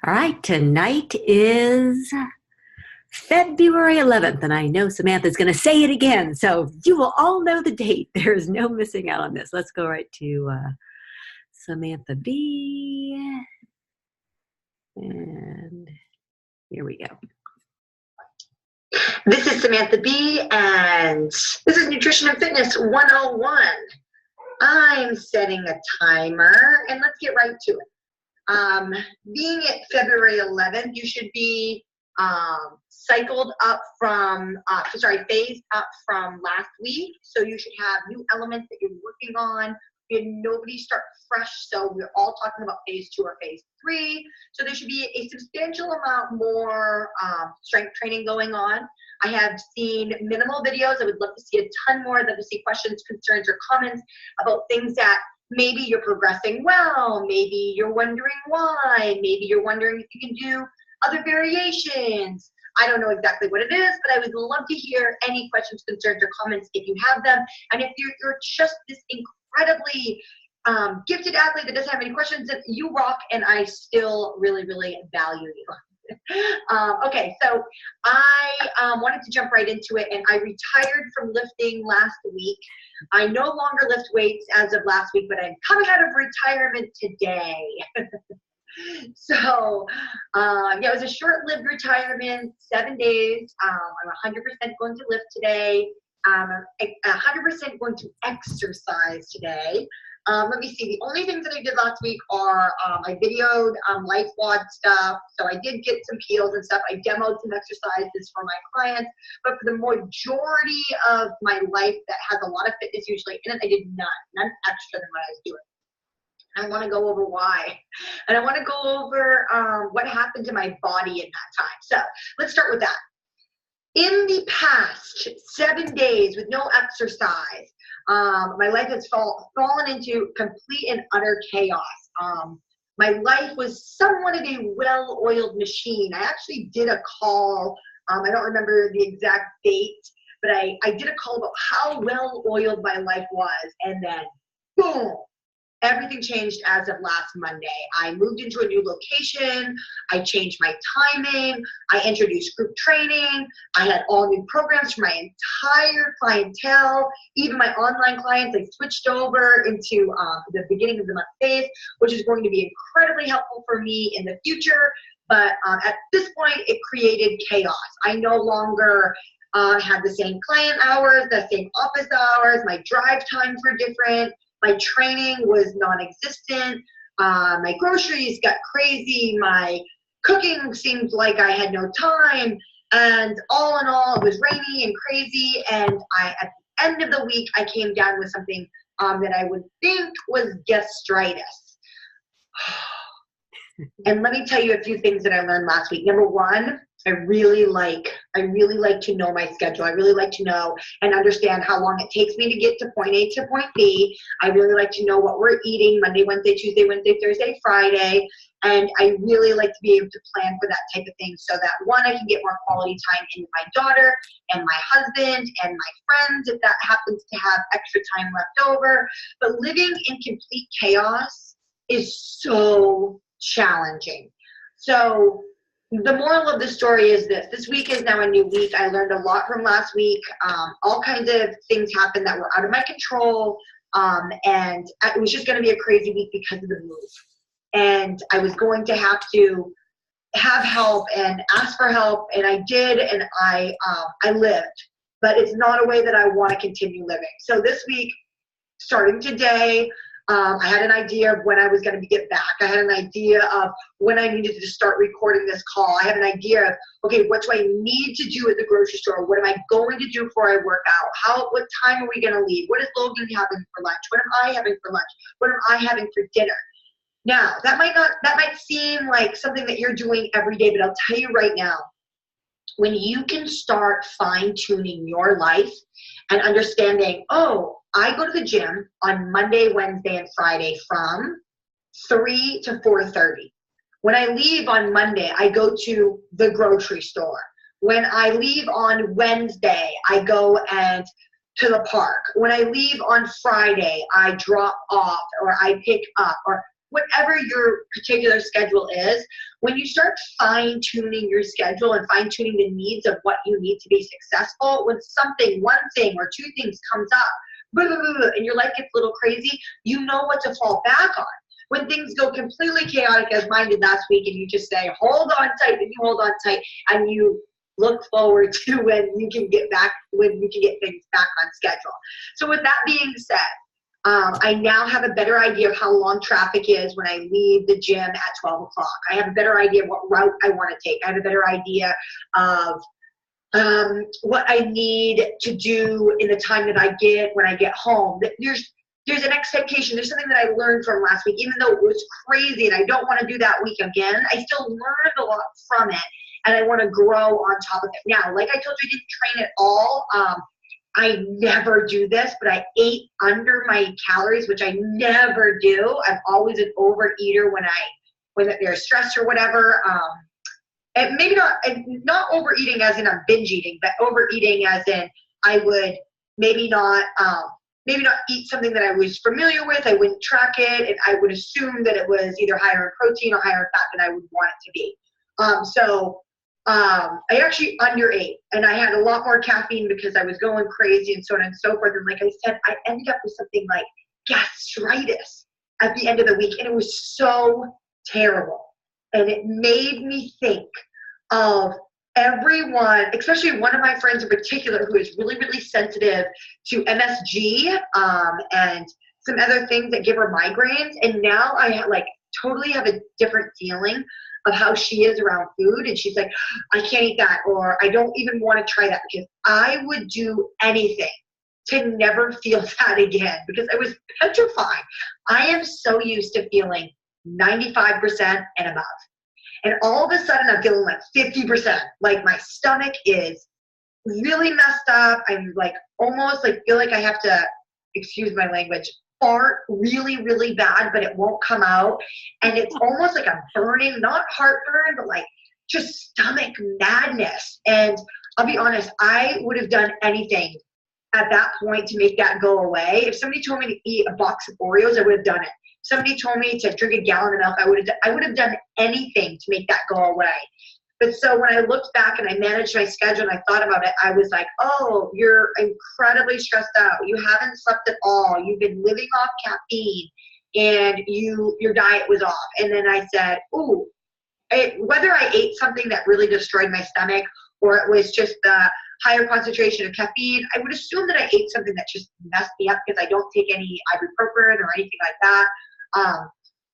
All right, tonight is February 11th, and I know Samantha's going to say it again, so you will all know the date. There's no missing out on this. Let's go right to Samantha B. And here we go. This is Samantha B, and this is Nutrition and Fitness 101. I'm setting a timer, and let's get right to it. Being at February 11th, you should be cycled up from, phased up from last week. So you should have new elements that you're working on. Nobody start fresh, so we're all talking about phase 2 or phase 3. So there should be a substantial amount more strength training going on. I have seen minimal videos. I would love to see a ton more. I'd love to see questions, concerns, or comments about things that maybe you're progressing well, maybe you're wondering why, maybe you're wondering if you can do other variations. I don't know exactly what it is, but I would love to hear any questions, concerns, or comments if you have them. And if you're just this incredibly gifted athlete that doesn't have any questions, then you rock, and I still really, really value you. Okay, so I wanted to jump right into it, and I retired from lifting last week. I no longer lift weights as of last week, but I'm coming out of retirement today. So, yeah, it was a short-lived retirement, 7 days. I'm 100% going to lift today. I'm 100% going to exercise today. Let me see. The only things that I did last week are I videoed life WOD stuff. So I did get some peels and stuff. I demoed some exercises for my clients. But for the majority of my life that has a lot of fitness usually in it, I did none extra than what I was doing. I want to go over why. And I want to go over what happened to my body in that time. So let's start with that. In the past 7 days with no exercise, my life has fallen into complete and utter chaos. My life was somewhat of a well-oiled machine. I actually did a call. I don't remember the exact date, but I did a call about how well-oiled my life was, and then boom. Everything changed as of last Monday. I moved into a new location. I changed my timing. I introduced group training. I had all new programs for my entire clientele. Even my online clients, I switched over into the beginning of the month phase, which is going to be incredibly helpful for me in the future. But at this point, it created chaos. I no longer had the same client hours, the same office hours. My drive times were different. My training was non-existent. My groceries got crazy. My cooking seemed like I had no time. And all in all, it was rainy and crazy. And at the end of the week, I came down with something that I would think was gastritis. And let me tell you a few things that I learned last week. Number one, I really like to know my schedule. I really like to know and understand how long it takes me to get to point A to point B. I really like to know what we're eating Monday, Wednesday, Tuesday, Wednesday, Thursday, Friday. And I really like to be able to plan for that type of thing so that, one, I can get more quality time in with my daughter and my husband and my friends if that happens to have extra time left over. But living in complete chaos is so challenging. So the moral of the story is this week is now a new week. I learned a lot from last week. All kinds of things happened that were out of my control. And it was just going to be a crazy week because of the move. And I was going to have help and ask for help. And I did, and I lived. But it's not a way that I want to continue living. So this week, starting today, I had an idea of when I was going to get back. I had an idea of when I needed to start recording this call. I had an idea of, okay, what do I need to do at the grocery store? What am I going to do before I work out? What time are we going to leave? What is Logan having for lunch? What am I having for lunch? What am I having for dinner? Now, that might seem like something that you're doing every day, but I'll tell you right now, when you can start fine-tuning your life and understanding, oh, I go to the gym on Monday, Wednesday, and Friday from 3 to 4:30. When I leave on Monday, I go to the grocery store. When I leave on Wednesday, I go to the park. When I leave on Friday, I drop off or I pick up. Or whatever your particular schedule is, when you start fine-tuning your schedule and fine-tuning the needs of what you need to be successful, when one thing or two things comes up, blah, blah, blah, blah, and your life gets a little crazy, you know what to fall back on. When things go completely chaotic, as mine did last week, and you just say, hold on tight, and you hold on tight, and you look forward to when you can get things back on schedule. So with that being said, I now have a better idea of how long traffic is when I leave the gym at 12 o'clock. I have a better idea of what route I want to take. I have a better idea of what I need to do in the time that I get when I get home. There's an expectation. There's something that I learned from last week, even though it was crazy and I don't want to do that week again. I still learned a lot from it, and I want to grow on top of it. Now, like I told you, I didn't train at all. I never do this, but I ate under my calories, which I never do. I'm always an overeater when there's stress or whatever. And maybe not overeating as in I'm binge eating, but overeating as in I would maybe not eat something that I was familiar with. I wouldn't track it, and I would assume that it was either higher in protein or higher in fat than I would want it to be. I actually underate, and I had a lot more caffeine because I was going crazy and so on and so forth. And like I said, I ended up with something like gastritis at the end of the week, and it was so terrible. And it made me think of everyone, especially one of my friends in particular, who is really, really sensitive to MSG and some other things that give her migraines. And now I totally have a different feeling of how she is around food. And she's like, I can't eat that, or I don't even want to try that, because I would do anything to never feel that again, because I was petrified. I am so used to feeling 95% and above. And all of a sudden I'm feeling like 50%. Like my stomach is really messed up. I'm like almost like feel like I have to, excuse my language, fart really, really bad, but it won't come out. And it's almost like I'm burning, not heartburn, but like just stomach madness. And I'll be honest, I would have done anything at that point to make that go away. If somebody told me to eat a box of Oreos, I would have done it. Somebody told me to drink a gallon of milk, I would have done anything to make that go away. But so when I looked back and I managed my schedule and I thought about it, I was like, oh, you're incredibly stressed out. You haven't slept at all. You've been living off caffeine, and your diet was off. And then I said, ooh, whether I ate something that really destroyed my stomach or it was just the higher concentration of caffeine, I would assume that I ate something that just messed me up, because I don't take any ibuprofen or anything like that.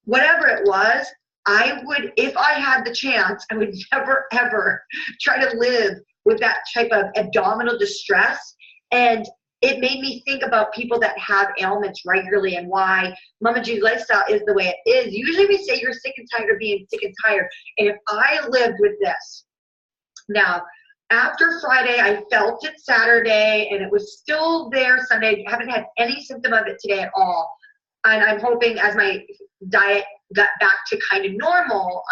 Whatever it was, I would, if I had the chance, I would never, ever try to live with that type of abdominal distress. And it made me think about people that have ailments regularly and why Mama G's lifestyle is the way it is. Usually we say you're sick and tired of being sick and tired. And if I lived with this, now, after Friday, I felt it Saturday, and it was still there Sunday. I haven't had any symptom of it today at all. And I'm hoping as my diet got back to kind of normal,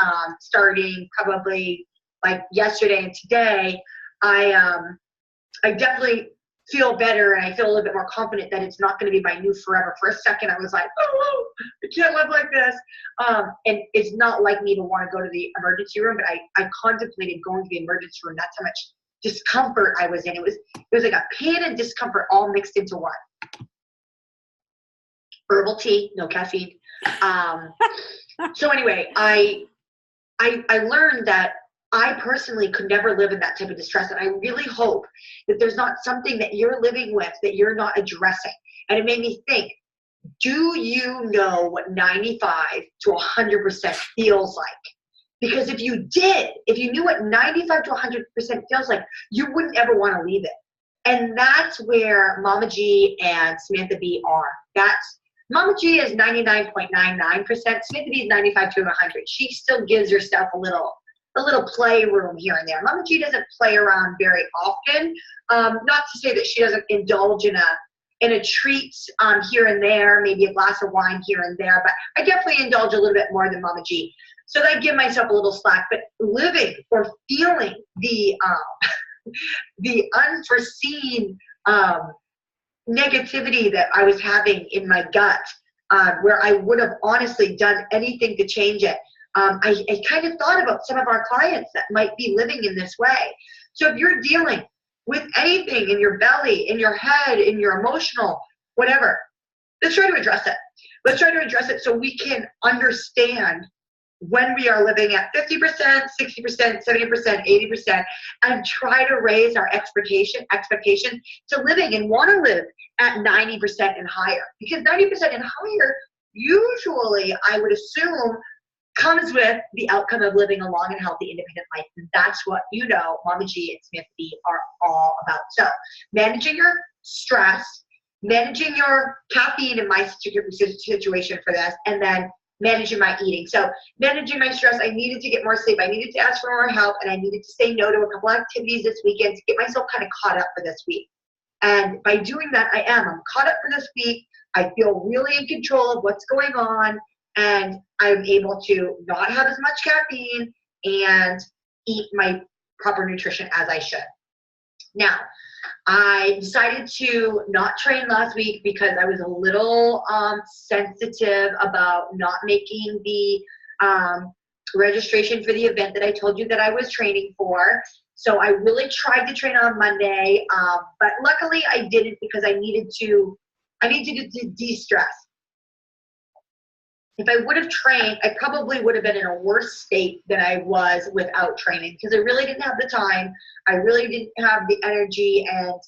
starting probably like yesterday and today, I definitely feel better, and I feel a little bit more confident that it's not going to be my new forever. For a second, I was like, oh, I can't live like this. And it's not like me to want to go to the emergency room, but I contemplated going to the emergency room. That's how much discomfort I was in. It was like a pain and discomfort all mixed into one. Herbal tea, no caffeine. So anyway, I learned that I personally could never live in that type of distress. And I really hope that there's not something that you're living with that you're not addressing. And it made me think, do you know what 95 to 100% feels like? Because if you did, if you knew what 95 to 100% feels like, you wouldn't ever want to leave it. And that's where Mama G and Samantha B are. Mama G is 99.99%. Samantha B is 95 to 100. She still gives herself a little playroom here and there. Mama G doesn't play around very often. Not to say that she doesn't indulge in a treat here and there, maybe a glass of wine here and there, but I definitely indulge a little bit more than Mama G. So I give myself a little slack. But living or feeling the unforeseen negativity that I was having in my gut where I would have honestly done anything to change it. I kind of thought about some of our clients that might be living in this way. So if you're dealing with anything in your belly, in your head, in your emotional, whatever, let's try to address it. Let's try to address it so we can understand when we are living at 50%, 60%, 70%, 80%, and try to raise our expectation to living and want to live at 90% and higher. Because 90% and higher, usually, I would assume, comes with the outcome of living a long and healthy, independent life. And that's what, Mama G and Samantha B are all about. So managing your stress, managing your caffeine in my situation for this, and then managing my eating. So managing my stress, I needed to get more sleep. I needed to ask for more help, and I needed to say no to a couple activities this weekend to get myself kind of caught up for this week. And by doing that, I'm caught up for this week. I feel really in control of what's going on, and I'm able to not have as much caffeine and eat my proper nutrition as I should. Now, I decided to not train last week because I was a little sensitive about not making the registration for the event that I told you that I was training for. So I really tried to train on Monday, but luckily I didn't because I needed to de-stress. If I would have trained, I probably would have been in a worse state than I was without training because I really didn't have the time. I really didn't have the energy, and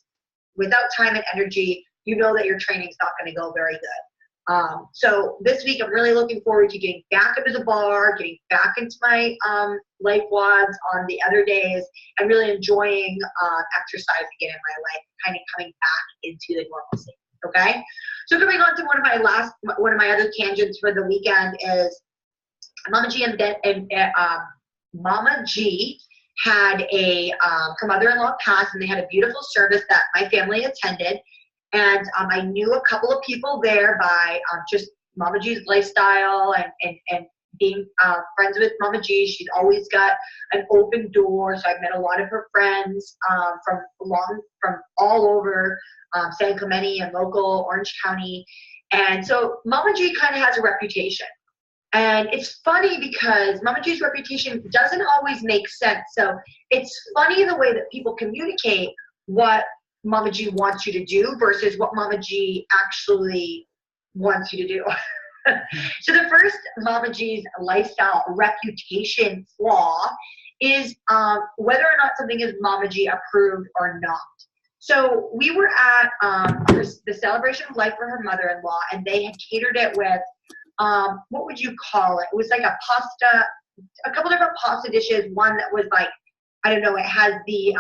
without time and energy, you know that your training's not going to go very good. So this week, I'm really looking forward to getting back into the bar, getting back into my life WODs on the other days, and really enjoying exercise again in my life, kind of coming back into the normalcy. Okay, so coming on to one of my other tangents for the weekend is Mama G Mama G had her mother-in-law passed, and they had a beautiful service that my family attended, and I knew a couple of people there by just Mama G's lifestyle and being friends with Mama G. She's always got an open door, so I've met a lot of her friends from all over San Clemente and local Orange County. And so Mama G kind of has a reputation. And it's funny because Mama G's reputation doesn't always make sense. So it's funny the way that people communicate what Mama G wants you to do versus what Mama G actually wants you to do. So the first Mama G's lifestyle reputation flaw is whether or not something is Mama G approved or not. So we were at the celebration of life for her mother-in-law, and they had catered it with, what would you call it? It was like a couple different pasta dishes. One that was like, I don't know, it has the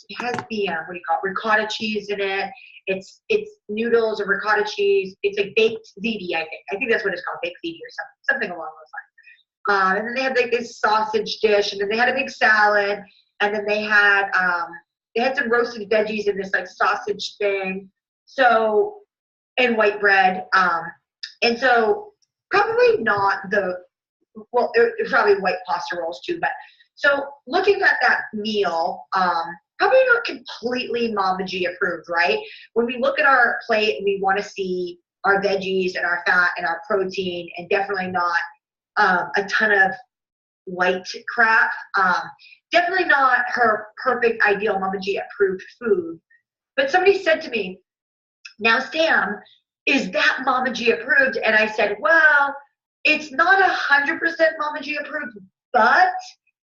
what do you call it? Ricotta cheese in it. It's noodles or ricotta cheese. It's like baked ziti, I think. I think that's what it's called, baked ziti or something along those lines. And then they had like this sausage dish, and then they had a big salad, and then they had some roasted veggies in this like sausage thing. So, and white bread. And so probably not it was probably white pasta rolls too. But so looking at that meal, probably not completely Mama G approved, right? When we look at our plate, we want to see our veggies and our fat and our protein, and definitely not a ton of white crap. Definitely not her perfect, ideal Mama G approved food. But somebody said to me, now Sam, is that Mama G approved? And I said, well, it's not 100% Mama G approved, but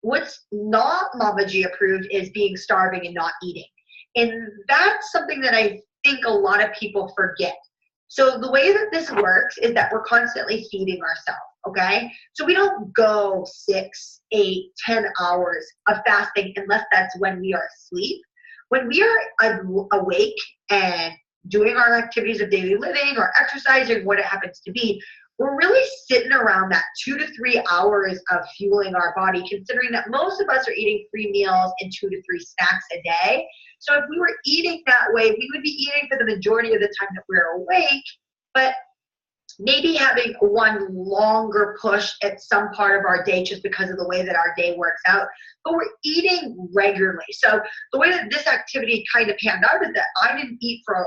what's not Mama G approved is being starving and not eating. And that's something that I think a lot of people forget. So the way that this works is that we're constantly feeding ourselves, okay? So we don't go 6, 8, 10 hours of fasting unless that's when we are asleep. When we are awake and doing our activities of daily living or exercising, what it happens to be, we're really sitting around that 2 to 3 hours of fueling our body, considering that most of us are eating 3 meals and 2 to 3 snacks a day. So if we were eating that way, we would be eating for the majority of the time that we're awake, but maybe having one longer push at some part of our day just because of the way that our day works out. But we're eating regularly. So the way that this activity kind of panned out is that I didn't eat for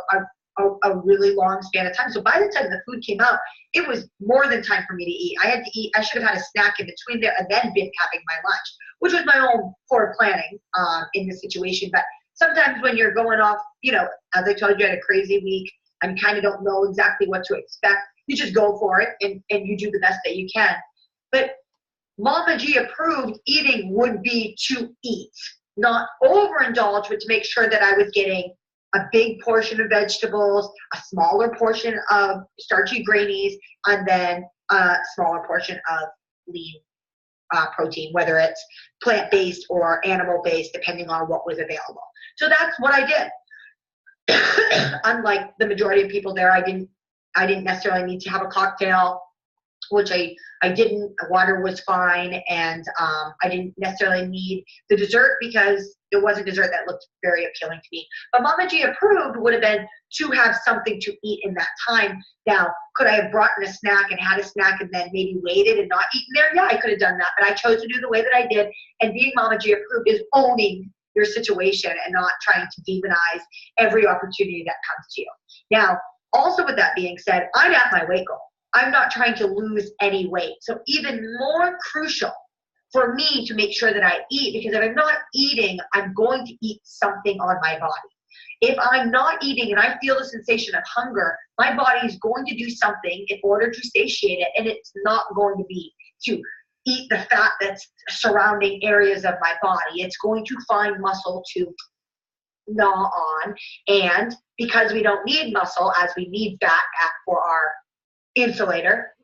a really long span of time. So by the time the food came out, it was more than time for me to eat. I had to eat. I should have had a snack in between there and then been having my lunch, which was my own poor planning in this situation. But sometimes when you're going off, as I told you, I had a crazy week and kind of don't know exactly what to expect, you just go for it and you do the best that you can. But Mama G approved eating would be to eat, not overindulge, but to make sure that I was getting a big portion of vegetables, a smaller portion of starchy grainies, and then a smaller portion of lean protein, whether it's plant-based or animal-based, depending on what was available. So that's what I did. Unlike the majority of people there, I didn't necessarily need to have a cocktail, which I didn't. Water was fine, and I didn't necessarily need the dessert because it was a dessert that looked very appealing to me. But Mama G approved would have been to have something to eat in that time. Now, could I have brought in a snack and had a snack and then maybe waited and not eaten there? Yeah, I could have done that, but I chose to do the way that I did. And being Mama G approved is owning your situation and not trying to demonize every opportunity that comes to you. Now, also with that being said, I'm at my weight goal. I'm not trying to lose any weight. So even more crucial for me to make sure that I eat, because if I'm not eating, I'm going to eat something on my body. If I'm not eating and I feel the sensation of hunger, my body is going to do something in order to satiate it, and it's not going to be to eat the fat that's surrounding areas of my body. It's going to find muscle to gnaw on, and because we don't need muscle as we need fat for our insulator,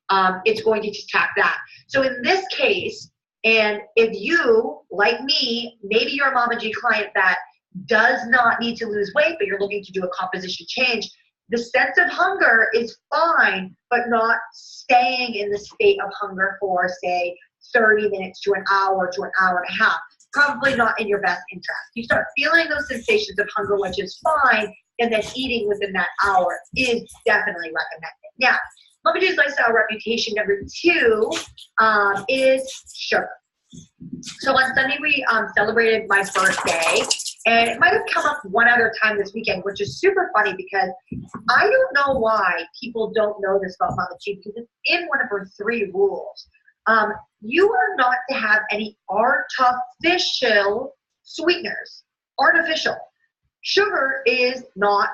it's going to attack that. So in this case, and if you, like me, maybe you're a Mama G client that does not need to lose weight, but you're looking to do a composition change, the sense of hunger is fine, but not staying in the state of hunger for, say, 30 minutes to an hour and a half. Probably not in your best interest. You start feeling those sensations of hunger, which is fine, and then eating within that hour is definitely recommended. Now, Mama G's lifestyle reputation number 2 is sugar. So on Sunday we celebrated my birthday, and it might have come up one other time this weekend, which is super funny because I don't know why people don't know this about Mama G, because it's in one of her 3 rules. You are not to have any artificial sweeteners. Artificial. Sugar is not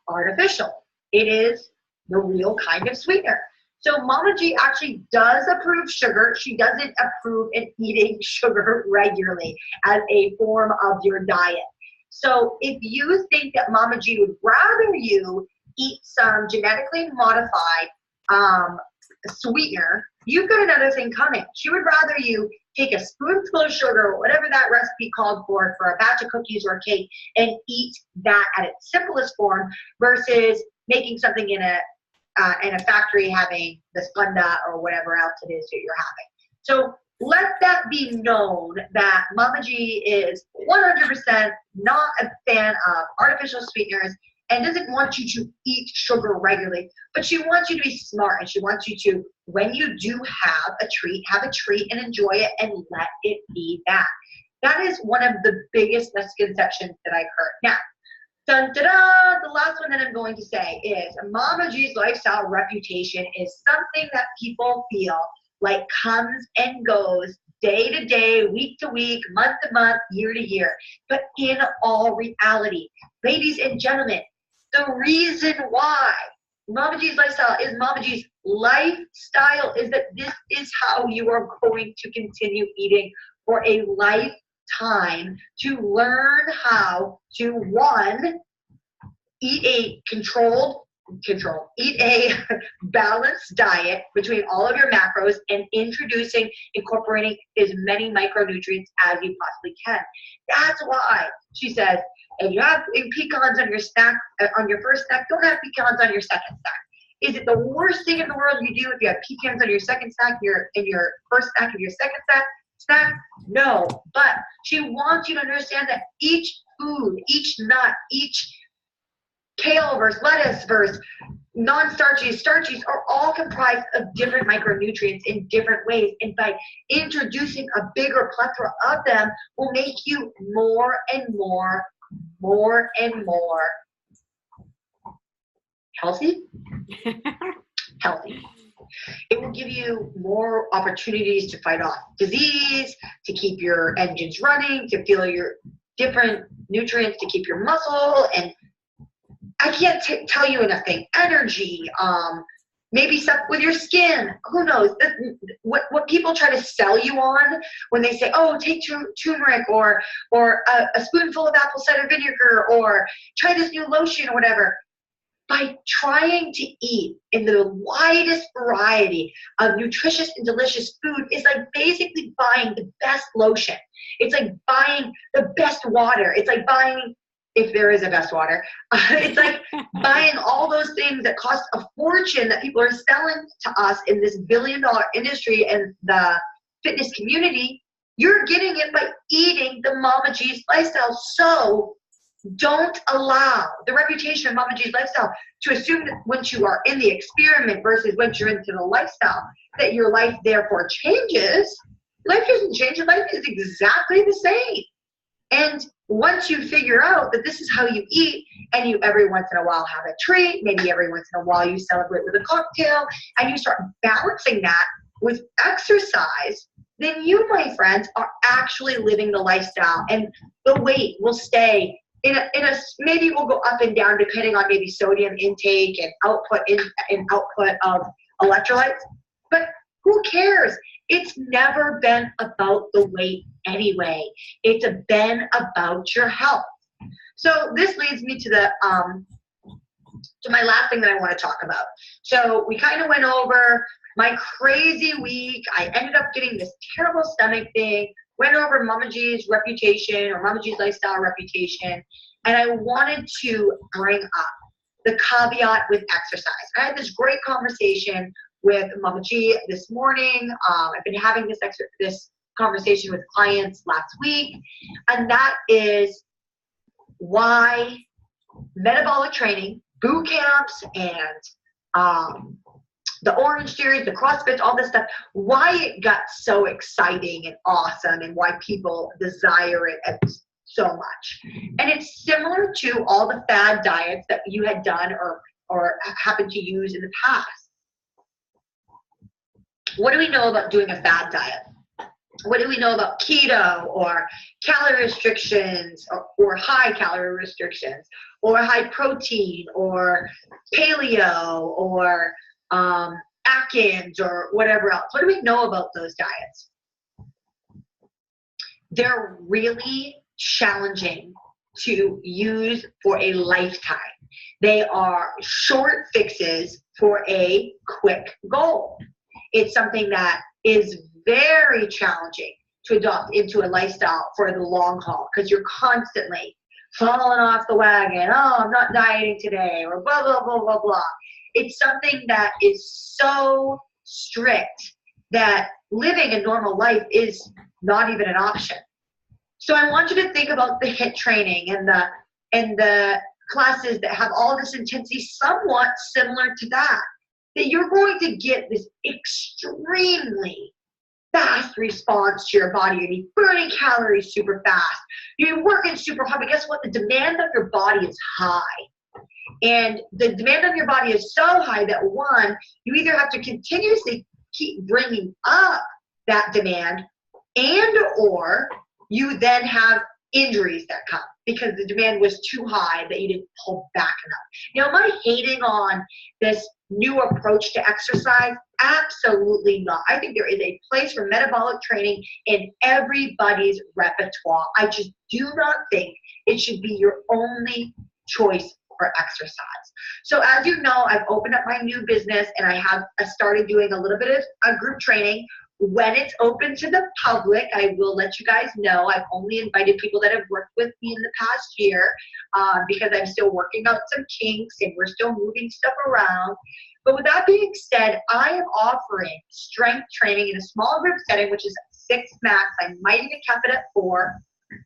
artificial. It is the real kind of sweetener. So Mama G actually does approve sugar. She doesn't approve in eating sugar regularly as a form of your diet. So if you think that Mama G would rather you eat some genetically modified sweetener, you've got another thing coming. She would rather you take a spoonful of sugar or whatever that recipe called for a batch of cookies or a cake and eat that at its simplest form versus making something in a factory having the Splenda or whatever else it is that you're having. So let that be known that Mama G is 100% not a fan of artificial sweeteners and doesn't want you to eat sugar regularly, but she wants you to be smart, and she wants you to, when you do have a treat and enjoy it and let it be that. That is one of the biggest misconceptions that I've heard. Now, dun, da, da, the last one that I'm going to say is Mama G's lifestyle reputation is something that people feel like comes and goes day to day, week to week, month to month, year to year. But in all reality, ladies and gentlemen, the reason why Mama G's lifestyle is Mama G's lifestyle is that this is how you are going to continue eating for a lifetime, to learn how to, 1, eat a eat a balanced diet between all of your macros and incorporating as many micronutrients as you possibly can. That's why she says, if you have pecans on your snack, on your first snack, don't have pecans on your second snack. Is it the worst thing in the world you do if you have pecans on your second snack, in your first snack of your second snack? No, but she wants you to understand that each food, each nut, each kale versus lettuce versus non-starchies, starchies are all comprised of different micronutrients in different ways. And by introducing a bigger plethora of them will make you more and more healthy, healthy. It will give you more opportunities to fight off disease, to keep your engines running, to feel your different nutrients, to keep your muscle. And I can't tell you enough things. Energy, maybe stuff with your skin. Who knows? What people try to sell you on when they say, oh, take turmeric or a spoonful of apple cider vinegar or try this new lotion or whatever. By trying to eat in the widest variety of nutritious and delicious food is like basically buying the best lotion. It's like buying the best water. It's like buying, if there is a best water, it's like buying all those things that cost a fortune that people are selling to us in this billion-dollar industry and the fitness community. You're getting it by eating the Mama G's lifestyle. So don't allow the reputation of Mama G's lifestyle to assume that once you are in the experiment versus once you're into the lifestyle, that your life therefore changes. Life doesn't change. Your life is exactly the same. And once you figure out that this is how you eat, and you every once in a while have a treat, maybe every once in a while you celebrate with a cocktail, and you start balancing that with exercise, then you, my friends, are actually living the lifestyle, and the weight will stay maybe we'll go up and down depending on maybe sodium intake and output of electrolytes. But who cares? It's never been about the weight anyway. It's been about your health. So this leads me to my last thing that I want to talk about. So we kind of went over my crazy week. I ended up getting this terrible stomach thing. Went over Mama G's reputation or Mama G's lifestyle reputation, and I wanted to bring up the caveat with exercise. I had this great conversation with Mama G this morning. I've been having this conversation with clients last week, and that is why metabolic training, boot camps, and the Orange Series, the CrossFit, all this stuff, why it got so exciting and awesome and why people desire it so much. And it's similar to all the fad diets that you had done or happened to use in the past. What do we know about doing a fad diet? What do we know about keto or calorie restrictions or high calorie restrictions or high protein or paleo or Atkins or whatever else? What do we know about those diets? They're really challenging to use for a lifetime. They are short fixes for a quick goal. It's something that is very challenging to adopt into a lifestyle for the long haul because you're constantly falling off the wagon. Oh, I'm not dieting today, or blah, blah, blah, blah, blah. It's something that is so strict that living a normal life is not even an option. So I want you to think about the HIIT training and the classes that have all this intensity somewhat similar to that you're going to get this extremely fast response to your body. You're going to be burning calories super fast. You're working super hard, but guess what? The demand of your body is high. And the demand on your body is so high that one, you either have to continuously keep bringing up that demand and or you then have injuries that come because the demand was too high that you didn't pull back enough. Now, am I hating on this new approach to exercise? Absolutely not. I think there is a place for metabolic training in everybody's repertoire. I just do not think it should be your only choice for exercise. So as you know, I've opened up my new business and I started doing a little bit of group training. When it's open to the public, I will let you guys know. I've only invited people that have worked with me in the past year because I'm still working out some kinks and we're still moving stuff around. But with that being said, I am offering strength training in a small group setting, which is 6 max. I might even cap it at 4.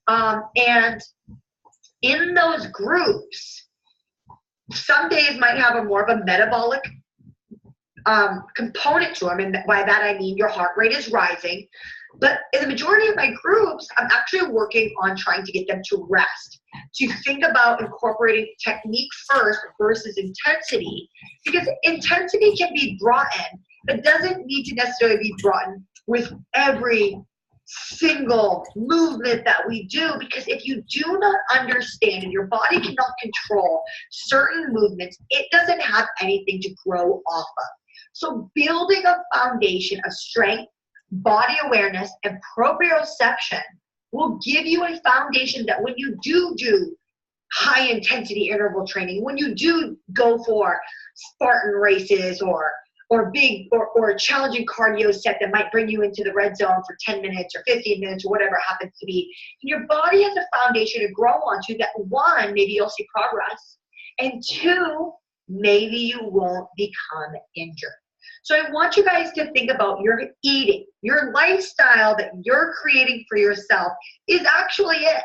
And in those groups, some days might have a more of a metabolic component to them, and by that I mean your heart rate is rising. But in the majority of my groups, I'm actually working on trying to get them to rest. to think about incorporating technique first versus intensity, because intensity can be brought in, but doesn't need to necessarily be brought in with every single movement that we do, because if you do not understand and your body cannot control certain movements, it doesn't have anything to grow off of. So building a foundation of strength, body awareness, and proprioception will give you a foundation that when you do high intensity interval training, when you do go for Spartan races or a challenging cardio set that might bring you into the red zone for 10 minutes or 15 minutes or whatever it happens to be, your body has a foundation to grow onto that, one, maybe you'll see progress, and two, maybe you won't become injured. So I want you guys to think about your eating, your lifestyle that you're creating for yourself is actually it.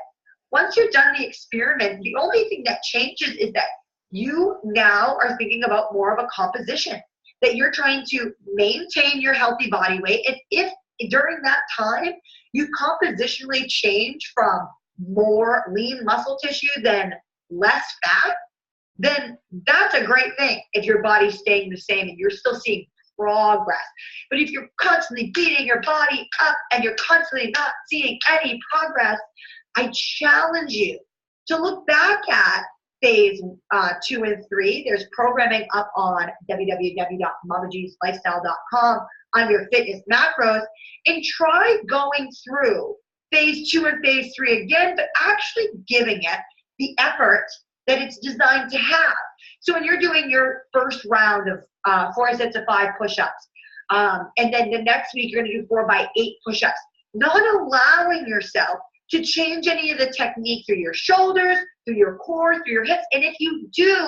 Once you're done the experiment, the only thing that changes is that you now are thinking about more of a composition, that you're trying to maintain your healthy body weight. And if during that time you compositionally change from more lean muscle tissue than less fat, then that's a great thing if your body's staying the same and you're still seeing progress. But if you're constantly beating your body up and you're constantly not seeing any progress, I challenge you to look back at phase 2 and 3. There's programming up on www.mamajeeslifestyle.com on your fitness macros, and try going through phase 2 and phase 3 again, but actually giving it the effort that it's designed to have. So when you're doing your first round of 4 sets of 5 push-ups, and then the next week you're going to do 4 by 8 push-ups, not allowing yourself to change any of the technique through your shoulders, through your core, through your hips. And if you do,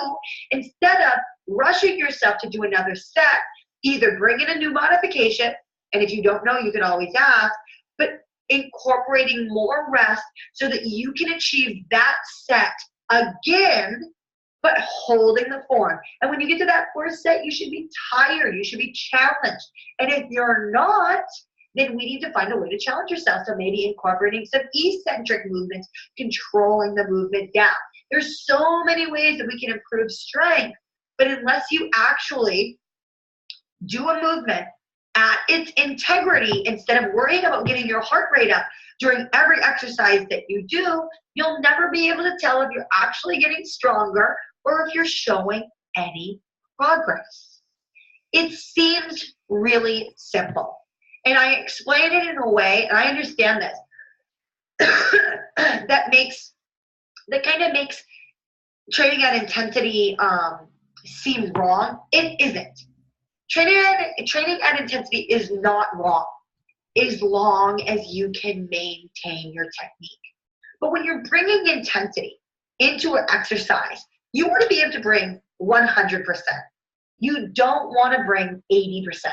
instead of rushing yourself to do another set, either bring in a new modification, and if you don't know, you can always ask, but incorporating more rest so that you can achieve that set again, but holding the form. And when you get to that 4th set, you should be tired, you should be challenged. And if you're not, then we need to find a way to challenge yourself. So maybe incorporating some eccentric movements, controlling the movement down. There's so many ways that we can improve strength, but unless you actually do a movement at its integrity, instead of worrying about getting your heart rate up during every exercise that you do, you'll never be able to tell if you're actually getting stronger or if you're showing any progress. It seems really simple. And I explain it in a way, and I understand this, that kind of makes training at intensity seem wrong. It isn't. Training at intensity is not wrong, as long as you can maintain your technique. But when you're bringing intensity into an exercise, you want to be able to bring 100%. You don't want to bring 80%.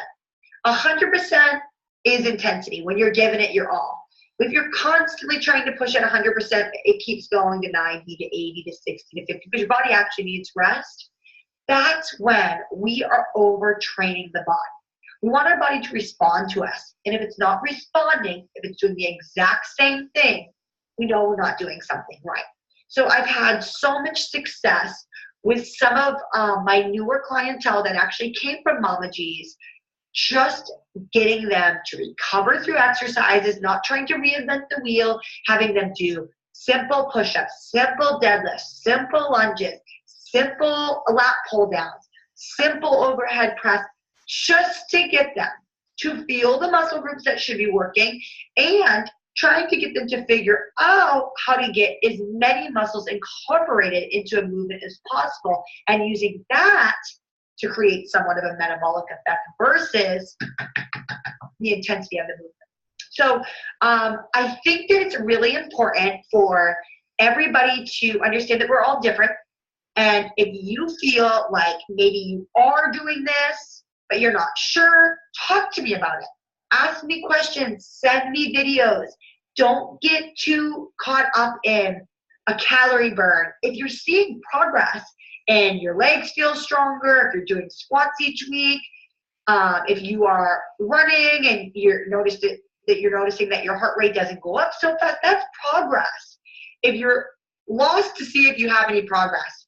100% is intensity when you're giving it your all. If you're constantly trying to push at 100%, it keeps going to 90 to 80 to 60 to 50 because your body actually needs rest. That's when we are overtraining the body. We want our body to respond to us. And if it's not responding, if it's doing the exact same thing, we know we're not doing something right. So I've had so much success with some of my newer clientele that actually came from Mama G's, just getting them to recover through exercises, not trying to reinvent the wheel, having them do simple push-ups, simple deadlifts, simple lunges, simple lat pull downs, simple overhead press, just to get them to feel the muscle groups that should be working and trying to get them to figure out how to get as many muscles incorporated into a movement as possible, and using that to create somewhat of a metabolic effect versus the intensity of the movement. So I think that it's really important for everybody to understand that we're all different. And if you feel like maybe you are doing this, but you're not sure, talk to me about it. Ask me questions, send me videos. Don't get too caught up in a calorie burn. If you're seeing progress and your legs feel stronger, if you're doing squats each week, if you are running and you're noticing that your heart rate doesn't go up so fast, that's progress. If you're lost to see if you have any progress.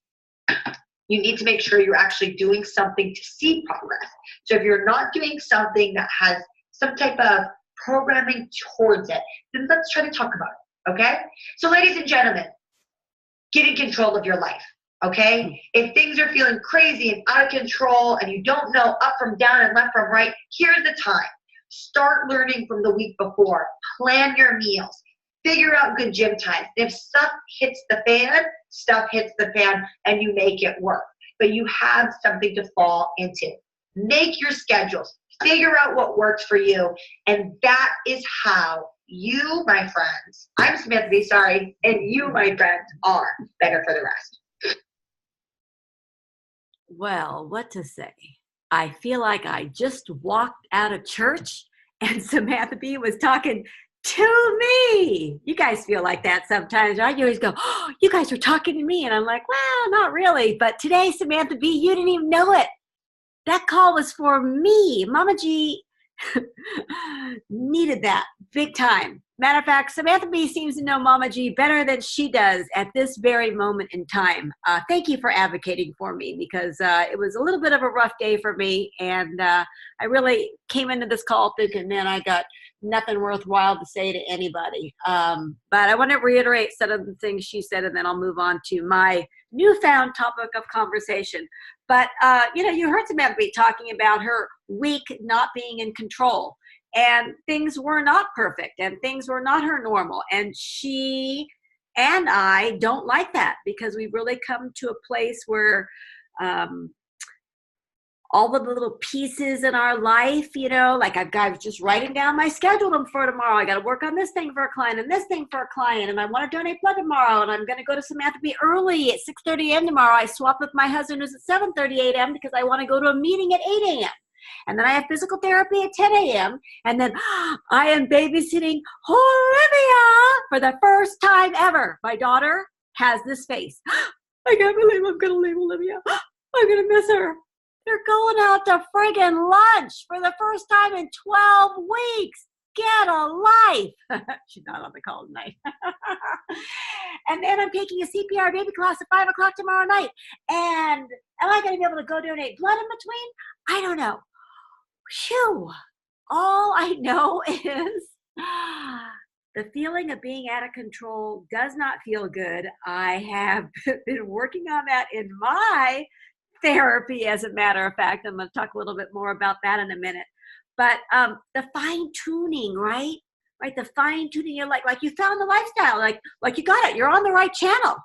You need to make sure you're actually doing something to see progress. So if you're not doing something that has some type of programming towards it, then let's try to talk about it, okay? So ladies and gentlemen, get in control of your life, okay? If things are feeling crazy and out of control and you don't know up from down and left from right, here's the time. Start learning from the week before. Plan your meals. Figure out good gym times. If stuff hits the fan, stuff hits the fan and you make it work. But you have something to fall into. Make your schedules. Figure out what works for you. And that is how you, my friends, I'm Samantha B, sorry, and you, my friends, are better for the rest. Well, what to say? I feel like I just walked out of church and Samantha B was talking to me. You guys feel like that sometimes, right? You always go, oh, you guys were talking to me. And I'm like, well, not really. But today, Samantha B, you didn't even know it. That call was for me. Mama G needed that big time. Matter of fact, Samantha B seems to know Mama G better than she does at this very moment in time. Thank you for advocating for me because it was a little bit of a rough day for me. And I really came into this call thinking, man, I got nothing worthwhile to say to anybody. But I want to reiterate some of the things she said, and then I'll move on to my newfound topic of conversation. But, you heard Samantha B talking about her week not being in control. And things were not perfect and things were not her normal. And she and I don't like that because we really come to a place where all of the little pieces in our life, like I've got just writing down my schedule for tomorrow. I got to work on this thing for a client and this thing for a client. And I want to donate blood tomorrow. And I'm going to go to Samantha B early at 6:30 a.m. tomorrow. I swap with my husband who's at 7:30 a.m. because I want to go to a meeting at 8 a.m. And then I have physical therapy at 10 a.m. And then I am babysitting Olivia for the first time ever. My daughter has this face. I can't believe I'm going to leave Olivia. I'm going to miss her. They're going out to friggin' lunch for the first time in 12 weeks. Get a life. She's not on the call tonight. And then I'm taking a CPR baby class at 5 o'clock tomorrow night. And am I going to be able to go donate blood in between? I don't know. Phew. All I know is the feeling of being out of control does not feel good. I have been working on that in my therapy, as a matter of fact. I'm going to talk a little bit more about that in a minute. But the fine tuning, right? The fine tuning. You're like you found the lifestyle, like you got it. You're on the right channel.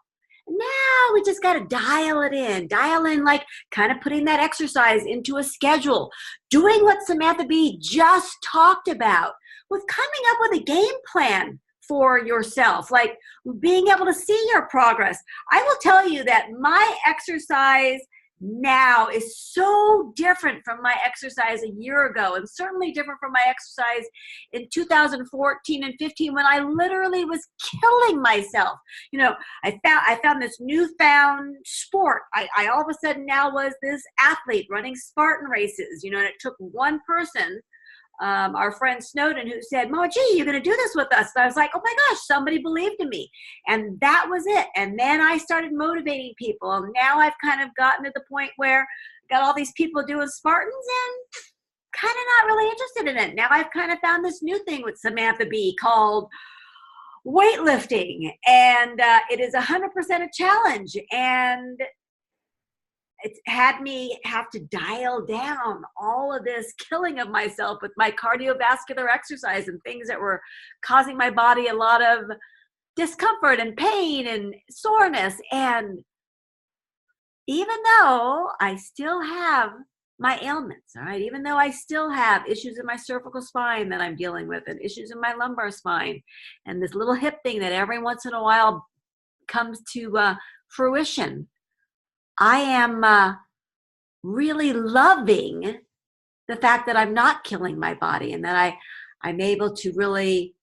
Now we just got to dial in, like kind of putting that exercise into a schedule, doing what Samantha B just talked about, with coming up with a game plan for yourself, like being able to see your progress. I will tell you that my exercise now is so different from my exercise a year ago, and certainly different from my exercise in 2014 and 15 when I literally was killing myself. I found this newfound sport. I all of a sudden now was this athlete running Spartan races, and it took one person, our friend Snowden, who said, Mama G, you're going to do this with us. And I was like, oh my gosh, somebody believed in me. And that was it. And then I started motivating people. And now I've kind of gotten to the point where I got all these people doing Spartans and kind of not really interested in it. Now I've kind of found this new thing with Samantha B called weightlifting. And it is 100% a challenge. And it's had me have to dial down all of this killing of myself with my cardiovascular exercise and things that were causing my body a lot of discomfort and pain and soreness. And even though I still have my ailments, all right, even though I still have issues in my cervical spine that I'm dealing with and issues in my lumbar spine and this little hip thing that every once in a while comes to fruition, I am really loving the fact that I'm not killing my body and that I'm able to really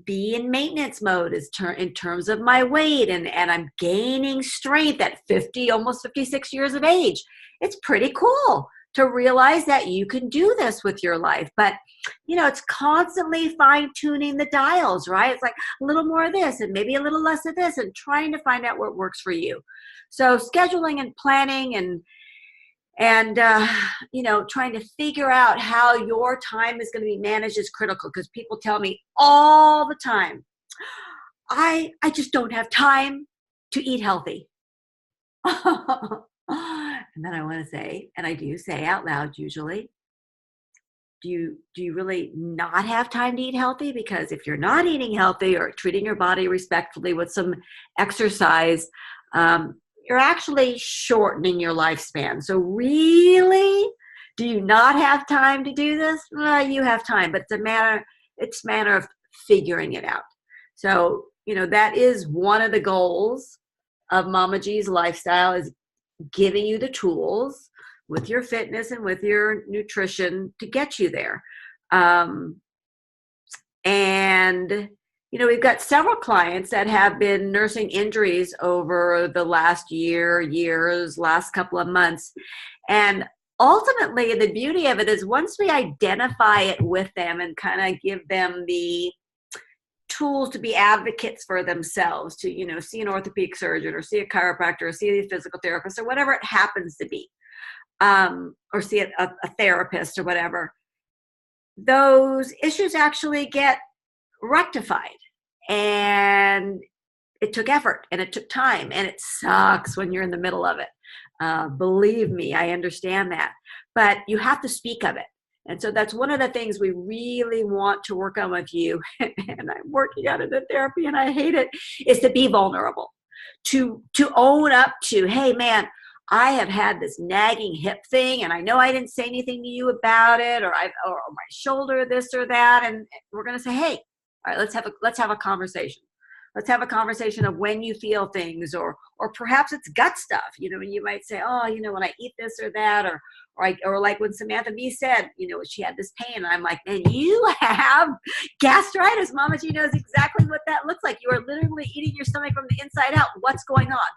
be in maintenance mode in terms of my weight, and I'm gaining strength at 50, almost 56 years of age. It's pretty cool to realize that you can do this with your life. But, it's constantly fine tuning the dials, right? It's like a little more of this and maybe a little less of this and trying to find out what works for you. So scheduling and planning and trying to figure out how your time is going to be managed is critical, because people tell me all the time, I just don't have time to eat healthy. And then I want to say, and I do say out loud usually, do you really not have time to eat healthy? Because if you're not eating healthy or treating your body respectfully with some exercise, you're actually shortening your lifespan. So really, do you not have time to do this? Well, you have time, but it's a matter of figuring it out. So, that is one of the goals of Mama G's lifestyle, is giving you the tools with your fitness and with your nutrition to get you there. We've got several clients that have been nursing injuries over the last last couple of months. And ultimately, the beauty of it is once we identify it with them and kind of give them the tools to be advocates for themselves, to, see an orthopedic surgeon or see a chiropractor or see a physical therapist or whatever it happens to be, or see a therapist or whatever, those issues actually get rectified. And it took effort and it took time, and it sucks when you're in the middle of it. Believe me, I understand that, but you have to speak of it. And so that's one of the things we really want to work on with you. And I'm working on it in therapy and I hate it, is to be vulnerable, to own up to, hey man, I have had this nagging hip thing and I know I didn't say anything to you about it, or my shoulder, this or that. And we're going to say, hey, all right, let's have a conversation. Let's have a conversation of when you feel things, or perhaps it's gut stuff. And you might say, oh, when I eat this or that, or like when Samantha B said, she had this pain, and I'm like, man, you have gastritis. Mama G knows exactly what that looks like. You are literally eating your stomach from the inside out. What's going on?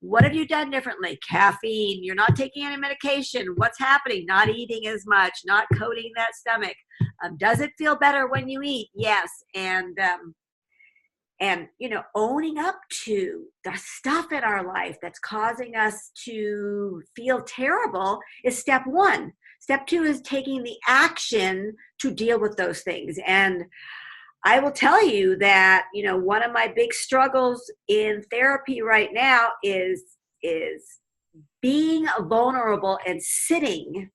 What have you done differently? Caffeine, you're not taking any medication. What's happening? Not eating as much, not coating that stomach. Does it feel better when you eat? Yes. And owning up to the stuff in our life that's causing us to feel terrible is step one. Step two is taking the action to deal with those things. And I will tell you that, one of my big struggles in therapy right now is being vulnerable and sitting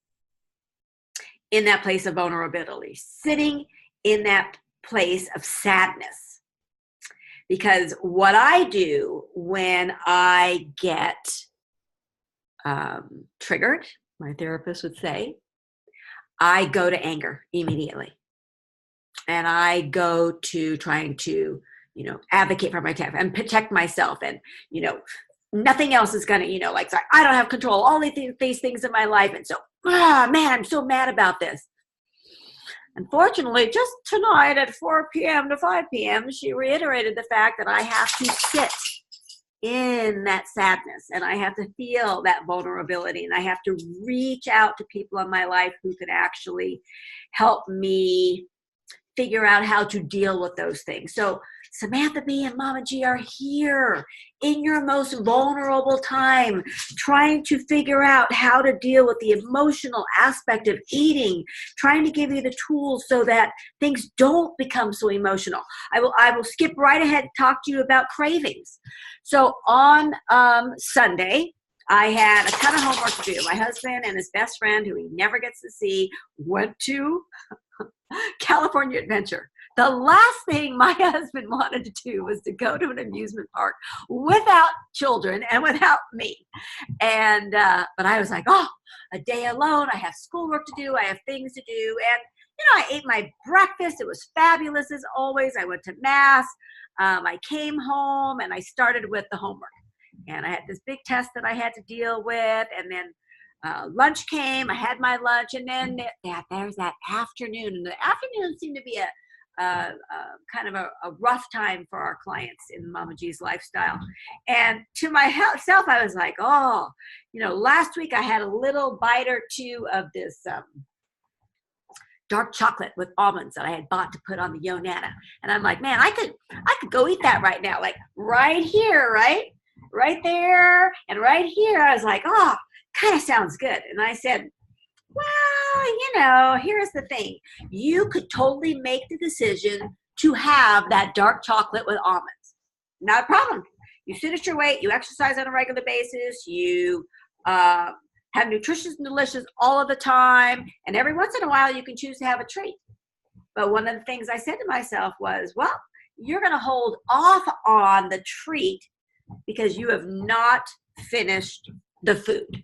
in that place of vulnerability, sitting in that place of sadness. Because what I do when I get triggered, my therapist would say, I go to anger immediately. And I go to trying to, advocate for my time and protect myself. And, nothing else is going to, like, I don't have control, all these things in my life. And so, man, I'm so mad about this. Unfortunately, just tonight at 4 p.m. to 5 p.m., she reiterated the fact that I have to sit in that sadness, and I have to feel that vulnerability, and I have to reach out to people in my life who can actually help me figure out how to deal with those things. So Samantha B and Mama G are here in your most vulnerable time, trying to figure out how to deal with the emotional aspect of eating, trying to give you the tools so that things don't become so emotional. I will skip right ahead and talk to you about cravings. So on Sunday, I had a ton of homework to do. My husband and his best friend, who he never gets to see, went to California Adventure. The last thing my husband wanted to do was to go to an amusement park without children and without me. And but I was like, oh, a day alone. I have schoolwork to do. I have things to do. And, I ate my breakfast. It was fabulous as always. I went to mass. I came home and I started with the homework. And I had this big test that I had to deal with. And then lunch came, I had my lunch, and then there's that afternoon. And the afternoon seemed to be kind of a rough time for our clients in Mama G's lifestyle. And to myself, I was like, oh, last week I had a little bite or two of this dark chocolate with almonds that I had bought to put on the Yonana. And I'm like, man, I could go eat that right now, like right here, right there and right here. I was like, oh, kind of sounds good. And I said, well, here's the thing. You could totally make the decision to have that dark chocolate with almonds. Not a problem. You finish your weight, you exercise on a regular basis, you have nutritious and delicious all of the time, and every once in a while you can choose to have a treat. But one of the things I said to myself was, well, you're going to hold off on the treat because you have not finished the food.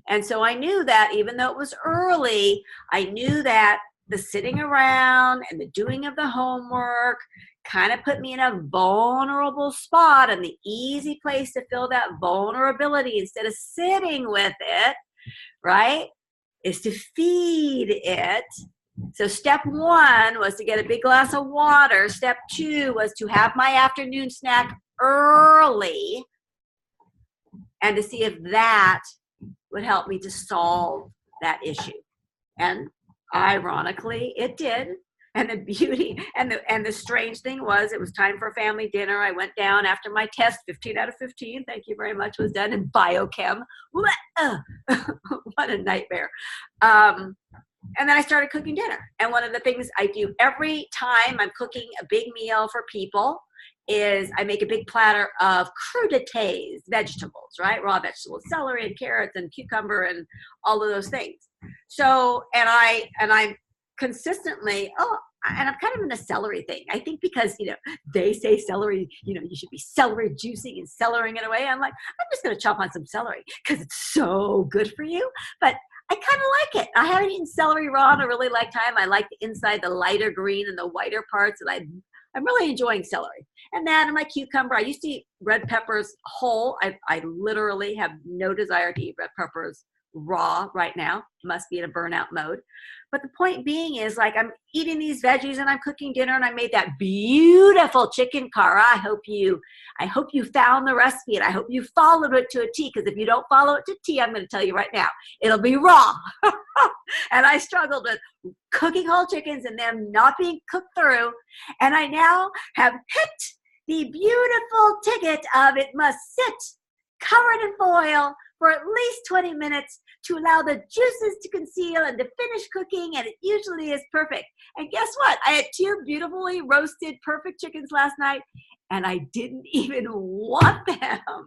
And so I knew that even though it was early, I knew that the sitting around and the doing of the homework kind of put me in a vulnerable spot, and the easy place to fill that vulnerability instead of sitting with it, right, is to feed it. So step one was to get a big glass of water. Step two was to have my afternoon snack early and to see if that would help me to solve that issue. And ironically, it did. And the beauty and the strange thing was, it was time for a family dinner. I went down after my test, 15 out of 15, thank you very much, was done in biochem. What a nightmare. And then I started cooking dinner. And one of the things I do every time I'm cooking a big meal for people is I make a big platter of crudités, vegetables, right? Raw vegetables, celery and carrots and cucumber and all of those things. So, and I'm consistently, and I'm kind of in the celery thing. I think because, they say celery, you should be celery juicing and cellaring it away. I'm like, I'm just going to chop on some celery because it's so good for you. But I kind of like it. I haven't eaten celery raw in a really long time. I like the inside, the lighter green and the whiter parts. And I'm really enjoying celery. And then my cucumber, I used to eat red peppers whole. I literally have no desire to eat red peppers raw right now. Must be in a burnout mode. But the point being is, like, I'm eating these veggies and I'm cooking dinner, and I made that beautiful chicken cara. I hope you found the recipe, and I hope you followed it to a T, because if you don't follow it to T, I'm going to tell you right now, it'll be raw. And I struggled with cooking whole chickens and them not being cooked through. And I now have hit the beautiful ticket of it must sit covered in foil for at least 20 minutes to allow the juices to conceal and to finish cooking, and it usually is perfect. And guess what? I had 2 beautifully roasted perfect chickens last night, and I didn't even want them.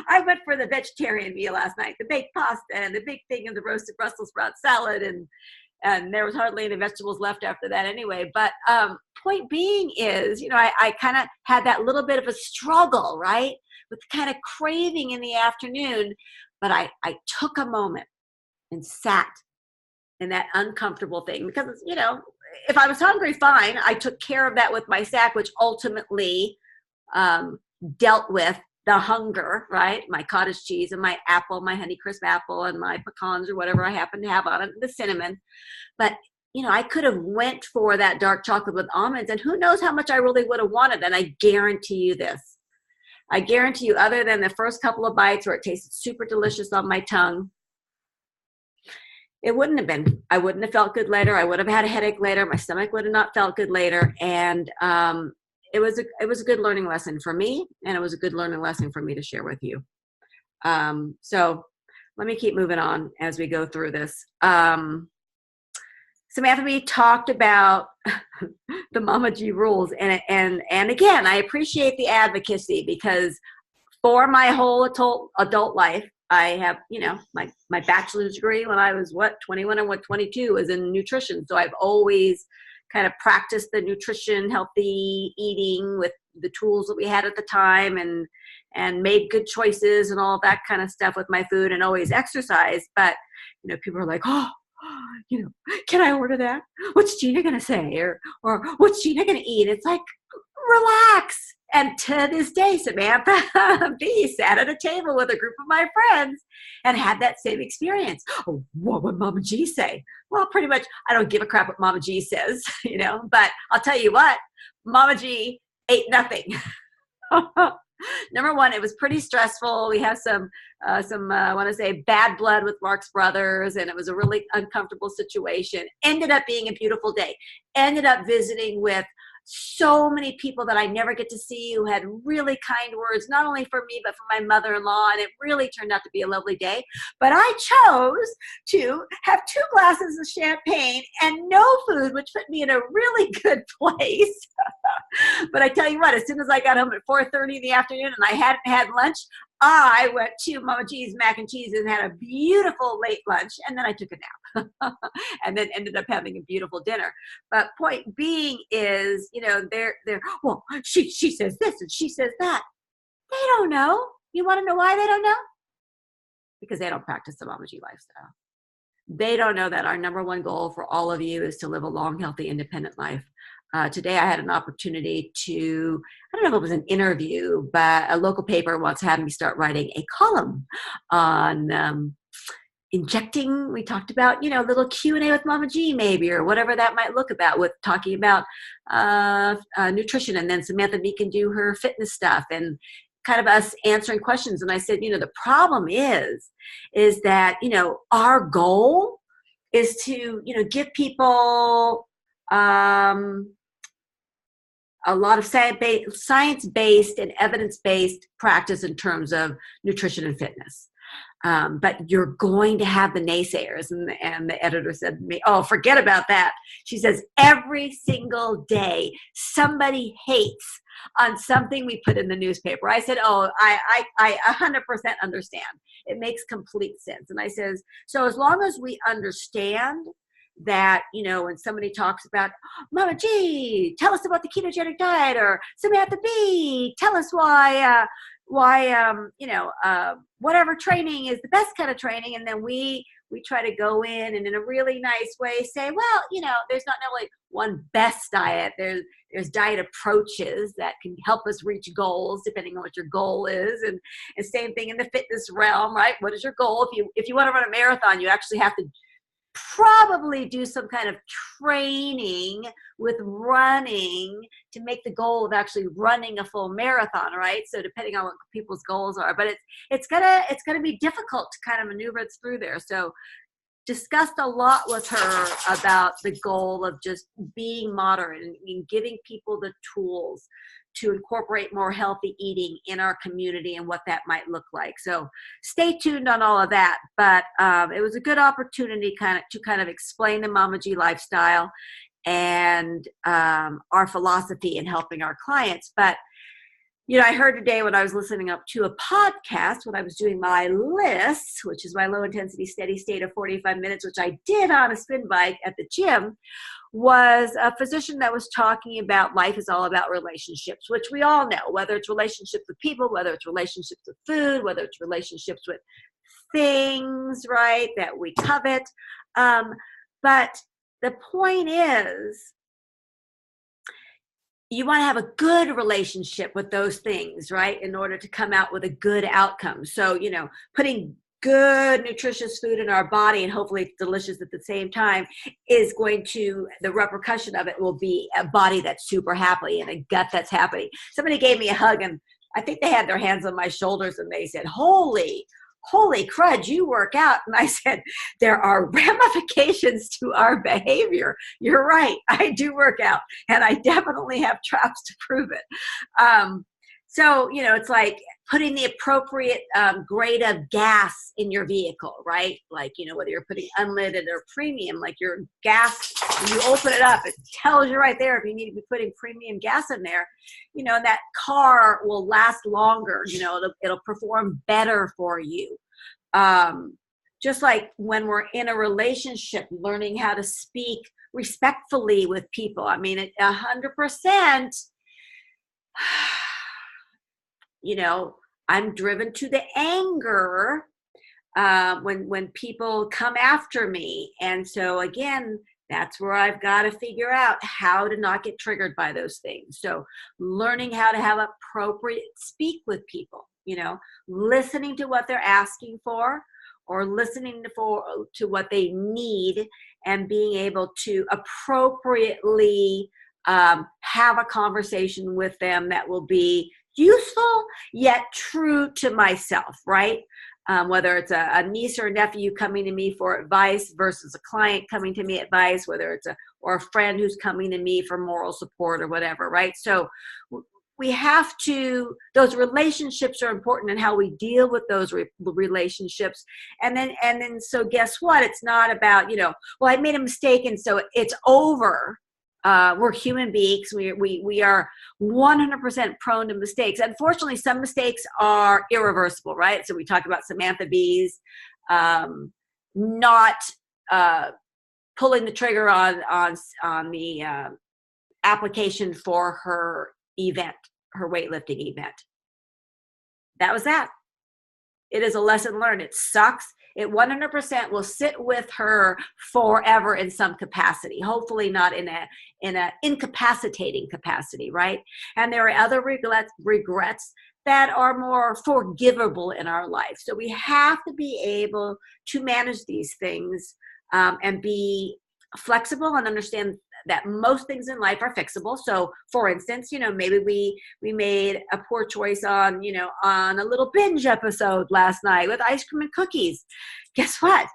I went for the vegetarian meal last night, the baked pasta and the big thing of the roasted Brussels sprout salad, and there was hardly any vegetables left after that anyway. But point being is, I kind of had that little bit of a struggle, right, with kind of craving in the afternoon. But I took a moment and sat in that uncomfortable thing because, if I was hungry, fine. I took care of that with my snack, which ultimately dealt with the hunger, right? My cottage cheese and my apple, my Honeycrisp apple and my pecans or whatever I happen to have on it, the cinnamon. But, I could have went for that dark chocolate with almonds, and who knows how much I really would have wanted. And I guarantee you this. I guarantee you, other than the first couple of bites where it tasted super delicious on my tongue, it wouldn't have been. I wouldn't have felt good later. I would have had a headache later. My stomach would have not felt good later. And it was a good learning lesson for me, and it was a good learning lesson for me to share with you. So let me keep moving on as we go through this. Samantha B talked about the Mama G rules, and again, I appreciate the advocacy, because for my whole adult life, I have, my bachelor's degree when I was 21 and 22 was in nutrition. So I've always kind of practiced the nutrition, healthy eating with the tools that we had at the time, and made good choices and all that kind of stuff with my food, and always exercise. But, people are like, oh, can I order that? What's Gina going to say? Or what's Gina going to eat? It's like, relax. And to this day, Samantha B sat at a table with a group of my friends and had that same experience. Oh, what would Mama G say? Well, pretty much, I don't give a crap what Mama G says, but I'll tell you what, Mama G ate nothing. Number one, it was pretty stressful. We have some I want to say, bad blood with Mark's brothers, and it was a really uncomfortable situation. Ended up being a beautiful day. Ended up visiting with so many people that I never get to see who had really kind words, not only for me, but for my mother-in-law. And it really turned out to be a lovely day. But I chose to have 2 glasses of champagne and no food, which put me in a really good place. But I tell you what, as soon as I got home at 4:30 in the afternoon and I hadn't had lunch, I went to Mama G's Mac and Cheese and had a beautiful late lunch, and then I took a nap and then ended up having a beautiful dinner. But point being is, they're well, she says this and she says that. They don't know. You want to know why they don't know? Because they don't practice the Mama G lifestyle. They don't know that our number one goal for all of you is to live a long, healthy, independent life. Today I had an opportunity to, I don't know if it was an interview, but a local paper wants to have me start writing a column on injecting. We talked about, little Q&A with Mama G maybe, or whatever that might look about, with talking about nutrition. And then Samantha B can do her fitness stuff and kind of us answering questions. And I said, the problem is that, our goal is to, give people a lot of science-based and evidence-based practice in terms of nutrition and fitness. But you're going to have the naysayers. And the editor said to me, oh, forget about that. She says, every single day, somebody hates on something we put in the newspaper. I said, oh, I 100% understand. It makes complete sense. And I says, so as long as we understand that, when somebody talks about, Mama G, tell us about the ketogenic diet, or Samantha B, tell us why whatever training is the best kind of training. And then we try to go in and in a really nice way say, well, there's not only one best diet. There's diet approaches that can help us reach goals depending on what your goal is. And same thing in the fitness realm, right? What is your goal? If you want to run a marathon, you actually have to probably do some kind of training with running to make the goal of actually running a full marathon, right? So depending on what people's goals are, but it's gonna be difficult to kind of maneuver it through there. So discussed a lot with her about the goal of just being moderate and giving people the tools to incorporate more healthy eating in our community and what that might look like. So stay tuned on all of that. But it was a good opportunity to kind of explain the Mama G lifestyle and our philosophy in helping our clients. But I heard today when I was listening up to a podcast, when I was doing my list, which is my low intensity steady state of 45 minutes, which I did on a spin bike at the gym, was a physician that was talking about life is all about relationships, which we all know, whether it's relationships with people, whether it's relationships with food, whether it's relationships with things, right, that we covet. But the point is, you want to have a good relationship with those things, right, in order to come out with a good outcome. So, putting good, nutritious food in our body, and hopefully it's delicious at the same time, is going to, the repercussion of it will be a body that's super happy and a gut that's happy. Somebody gave me a hug, and I think they had their hands on my shoulders, and they said, holy crud, you work out. And I said, there are ramifications to our behavior. You're right. I do work out, and I definitely have traps to prove it. So, it's like putting the appropriate grade of gas in your vehicle, right? Like, whether you're putting unleaded or premium, like your gas, when you open it up, it tells you right there if you need to be putting premium gas in there, that car will last longer, it'll perform better for you. Just like when we're in a relationship, learning how to speak respectfully with people. I mean, 100%, I'm driven to the anger when people come after me. And so again, That's where I've got to figure out how to not get triggered by those things. So learning how to have appropriate speak with people, listening to what they're asking for, or listening to what they need, and being able to appropriately have a conversation with them that will be useful yet true to myself, right? Whether it's a niece or a nephew coming to me for advice versus a client coming to me advice, whether it's or a friend who's coming to me for moral support or whatever, right? So we have to, those relationships are important, and how we deal with those relationships. And then, so guess what? It's not about, well, I made a mistake and so it's over. We're human beings. We are 100% prone to mistakes. Unfortunately, some mistakes are irreversible, right? So we talked about Samantha B's not pulling the trigger on the application for her event, her weightlifting event. That was that. It is a lesson learned. It sucks. It 100% will sit with her forever in some capacity. Hopefully not in a incapacitating capacity, right? And there are other regrets that are more forgivable in our life. So we have to be able to manage these things and be flexible and understand that most things in life are fixable. So for instance, maybe we made a poor choice on a little binge episode last night with ice cream and cookies. Guess what?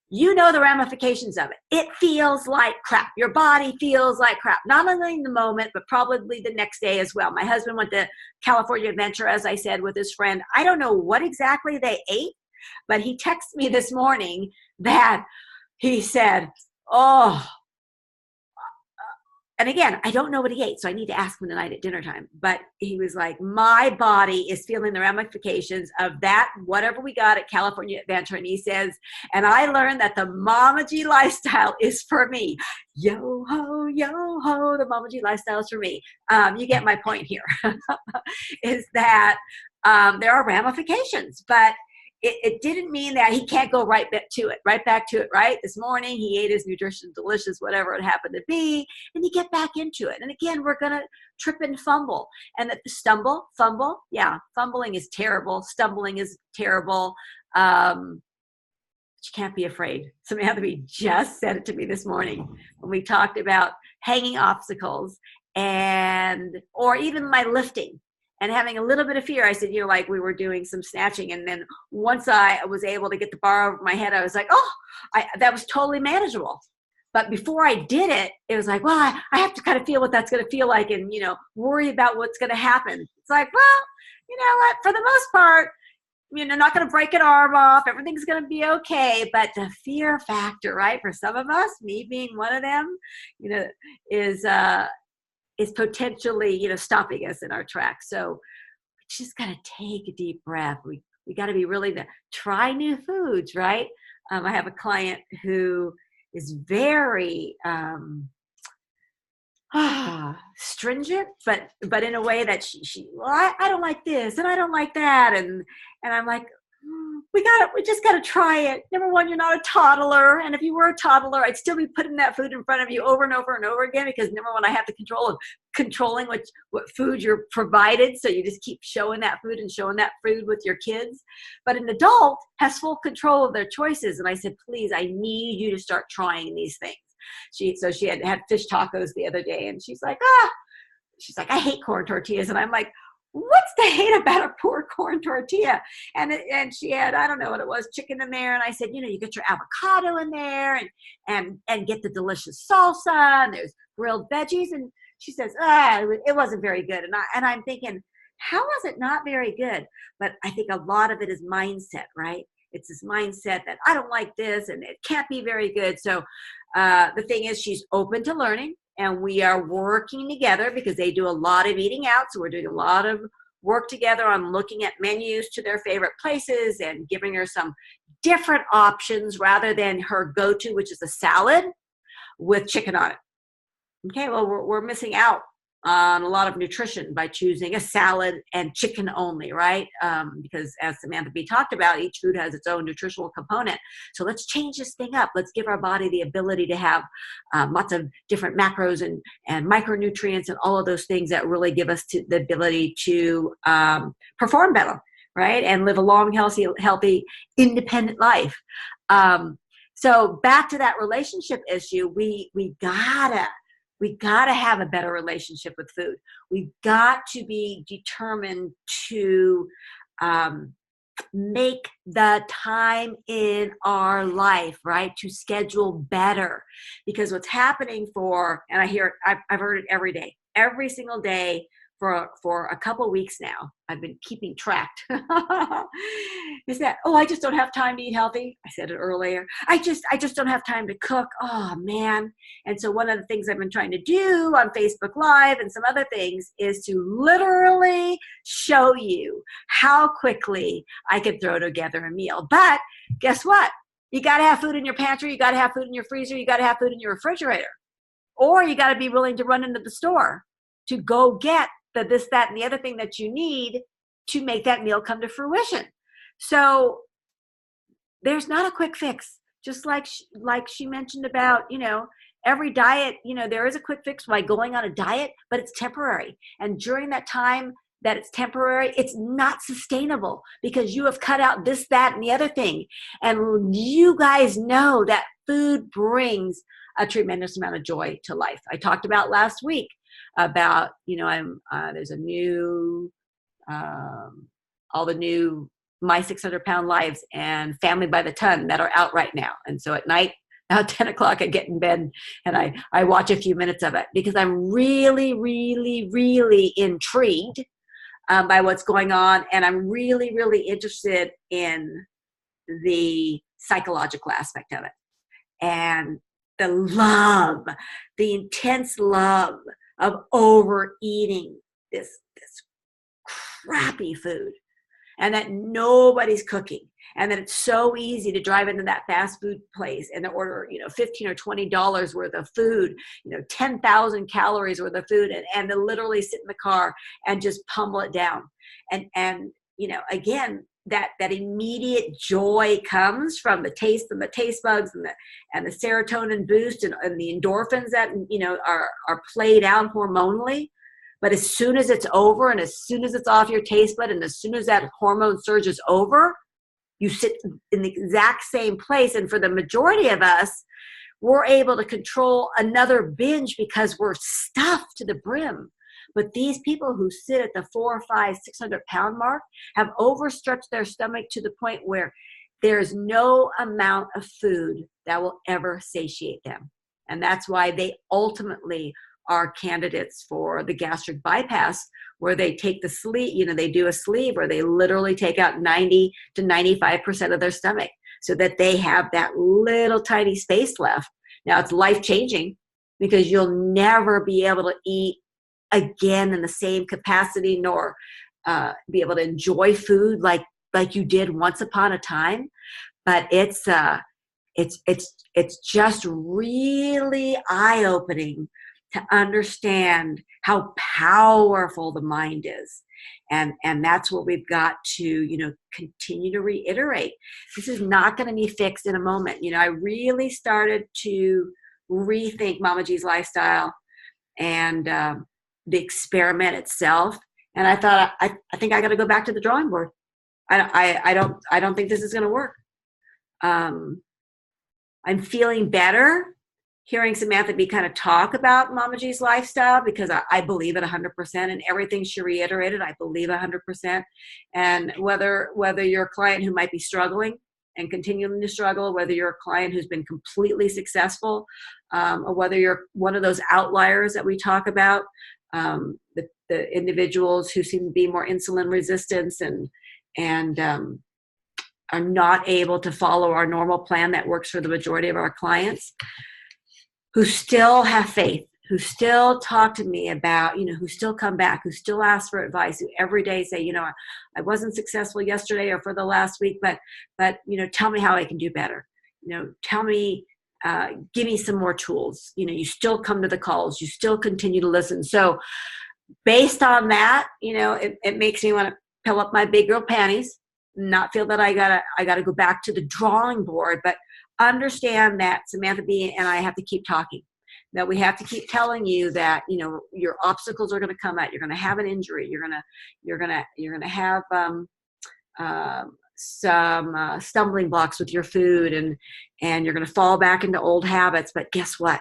The ramifications of it. It feels like crap. Your body feels like crap. Not only in the moment, but probably the next day as well. My husband went to California Adventure, as I said, with his friend. I don't know what exactly they ate, but he texted me this morning that he said, oh, and again, I don't know what he ate, so I need to ask him tonight at dinner time. But he was like, my body is feeling the ramifications of that, whatever we got at California Adventure. And he says, and I learned that the Mama G lifestyle is for me. Yo ho, the Mama G lifestyle is for me. You get my point here, is that there are ramifications, but it didn't mean that he can't go right back to it, right? This morning, he ate his nutritious, delicious, whatever it happened to be, and you get back into it. And again, we're going to trip and fumble. And fumble, yeah, fumbling is terrible. Stumbling is terrible. But you can't be afraid. Samantha B just said it to me this morning when we talked about hanging obstacles or even my lifting. And having a little bit of fear, I said, like we were doing some snatching. And then once I was able to get the bar over my head, I was like, that was totally manageable. But before I did it, it was like, well, I have to kind of feel what that's going to feel like and, worry about what's going to happen. It's like, well, you know what, for the most part, not going to break an arm off. Everything's going to be okay. But the fear factor, right, for some of us, me being one of them, is potentially, stopping us in our tracks. So we just got to take a deep breath. We got to be willing to try new foods, right? I have a client who is very stringent, but in a way that I don't like this and I don't like that, and I'm like, we just got to try it. Number one, you're not a toddler. And if you were a toddler, I'd still be putting that food in front of you over and over and over again, because number one, I have the control of controlling what food you're provided. So you just keep showing that food with your kids. But an adult has full control of their choices. And I said, please, I need you to start trying these things. She had fish tacos the other day, and she's like, I hate corn tortillas. And I'm like, what's the hate about a poor corn tortilla? And she had, I don't know what it was, chicken in there. And I said, you get your avocado in there and get the delicious salsa, and there's grilled veggies. And she says, it wasn't very good. And I'm thinking, how was it not very good? But I think a lot of it is mindset, right? It's this mindset that I don't like this and it can't be very good. So the thing is, she's open to learning. And we are working together because they do a lot of eating out. So we're doing a lot of work together on looking at menus to their favorite places and giving her some different options rather than her go-to, which is a salad with chicken on it. Okay, well, we're missing out on a lot of nutrition by choosing a salad and chicken only, right? Because as Samantha B talked about, each food has its own nutritional component. So let's change this thing up. Let's give our body the ability to have lots of different macros and micronutrients and all of those things that really give us the ability to perform better, right? And live a long, healthy, independent life. So back to that relationship issue, we gotta have a better relationship with food. We've got to be determined to make the time in our life, right, to schedule better. Because what's happening and I hear it, I've heard it every day, every single day for a couple weeks now. I've been keeping track. Is that, I just don't have time to eat healthy. I said it earlier. I just don't have time to cook. Oh man. And so one of the things I've been trying to do on Facebook Live and some other things is to literally show you how quickly I can throw together a meal. But guess what? You got to have food in your pantry. You got to have food in your freezer. You got to have food in your refrigerator. Or you got to be willing to run into the store to go get this, that, and the other thing that you need to make that meal come to fruition. So there's not a quick fix. Just like she mentioned about, every diet, there is a quick fix by going on a diet, but it's temporary. And during that time that it's temporary, it's not sustainable because you have cut out this, that, and the other thing. And you guys know that food brings a tremendous amount of joy to life. I talked about last week about, there's a new, all the new My 600-Pound Lives and Family by the Ton that are out right now. And so at night, about 10 o'clock, I get in bed and I watch a few minutes of it because I'm really, really, really intrigued by what's going on. And I'm really, really interested in the psychological aspect of it. And the intense love of overeating this crappy food, and that nobody's cooking, and that it's so easy to drive into that fast food place and order, $15 or $20 worth of food, 10,000 calories worth of food, and to literally sit in the car and just pummel it down. And again, that immediate joy comes from the taste and the taste buds and the serotonin boost and the endorphins that are played out hormonally. But as soon as it's over and as soon as it's off your taste bud and as soon as that hormone surge is over, you sit in the exact same place. And for the majority of us, we're able to control another binge because we're stuffed to the brim. But these people who sit at the 400, 500, 600-pound mark have overstretched their stomach to the point where there's no amount of food that will ever satiate them. And that's why they ultimately are candidates for the gastric bypass, where they take the sleeve, they do a sleeve where they literally take out 90 to 95% of their stomach so that they have that little tiny space left. Now it's life-changing because you'll never be able to eat again in the same capacity nor be able to enjoy food like you did once upon a time. But it's just really eye-opening to understand how powerful the mind is. And that's what we've got to, continue to reiterate. This is not going to be fixed in a moment. I really started to rethink Mama G's lifestyle and the experiment itself. And I thought, I think I got to go back to the drawing board. I don't think this is going to work. I'm feeling better hearing Samantha B kind of talk about Mama G's lifestyle because I believe it 100%, and everything she reiterated, I believe 100%. And whether you're a client who might be struggling and continuing to struggle, whether you're a client who's been completely successful, or whether you're one of those outliers that we talk about, the individuals who seem to be more insulin resistant and are not able to follow our normal plan that works for the majority of our clients, who still have faith, who still talk to me about, who still come back, who still ask for advice, who every day say, I wasn't successful yesterday or for the last week, but tell me how I can do better. Tell me give me some more tools. You still come to the calls, you still continue to listen. So based on that, it makes me want to pull up my big girl panties, not feel that I gotta go back to the drawing board, but understand that Samantha B and I have to keep talking. That we have to keep telling you that your obstacles are going to come out. You're going to have an injury. You're going to have some stumbling blocks with your food, and you're going to fall back into old habits. But guess what?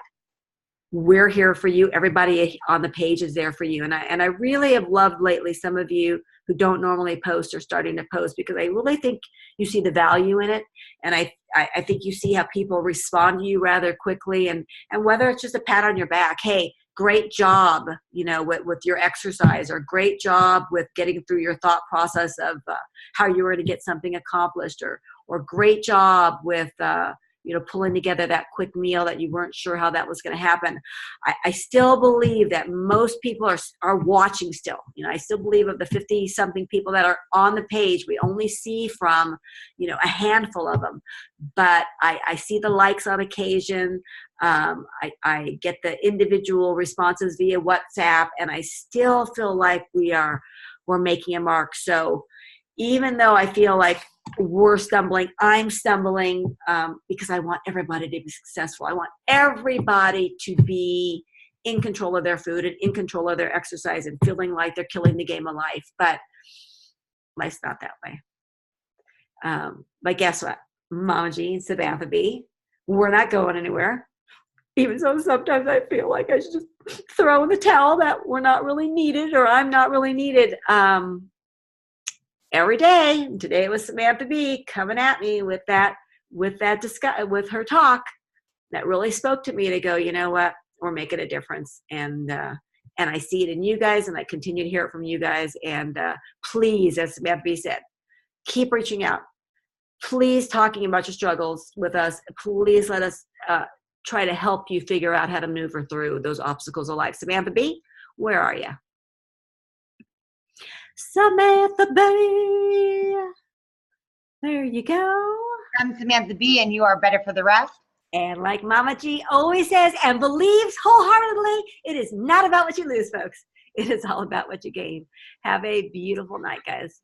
We're here for you. Everybody on the page is there for you. And I really have loved lately some of you who don't normally post are starting to post, because I really think you see the value in it. And I think you see how people respond to you rather quickly, and whether it's just a pat on your back, hey, great job, with your exercise, or great job with getting through your thought process of how you were going to get something accomplished, or great job with, pulling together that quick meal that you weren't sure how that was going to happen. I still believe that most people are watching still. I still believe of the 50 something people that are on the page, we only see from, a handful of them, but I see the likes on occasion. I get the individual responses via WhatsApp, and I still feel like we're making a mark. So even though I feel like I'm stumbling because I want everybody to be successful. I want everybody to be in control of their food and in control of their exercise and feeling like they're killing the game of life. But life's not that way. But guess what? Mama G and Samantha B, we're not going anywhere. Even though sometimes I feel like I should just throw in the towel that we're not really needed, or I'm not really needed. Every day. Today it was Samantha B coming at me with her talk that really spoke to me to go, you know what, we're making a difference. And I see it in you guys, and I continue to hear it from you guys. And please, as Samantha B said, keep reaching out. Please talking about your struggles with us. Please let us try to help you figure out how to maneuver through those obstacles of life. Samantha B, where are you? Samantha B. There you go. I'm Samantha B, and you are better for the rest. And like Mama G always says and believes wholeheartedly, it is not about what you lose, folks. It is all about what you gain. Have a beautiful night, guys.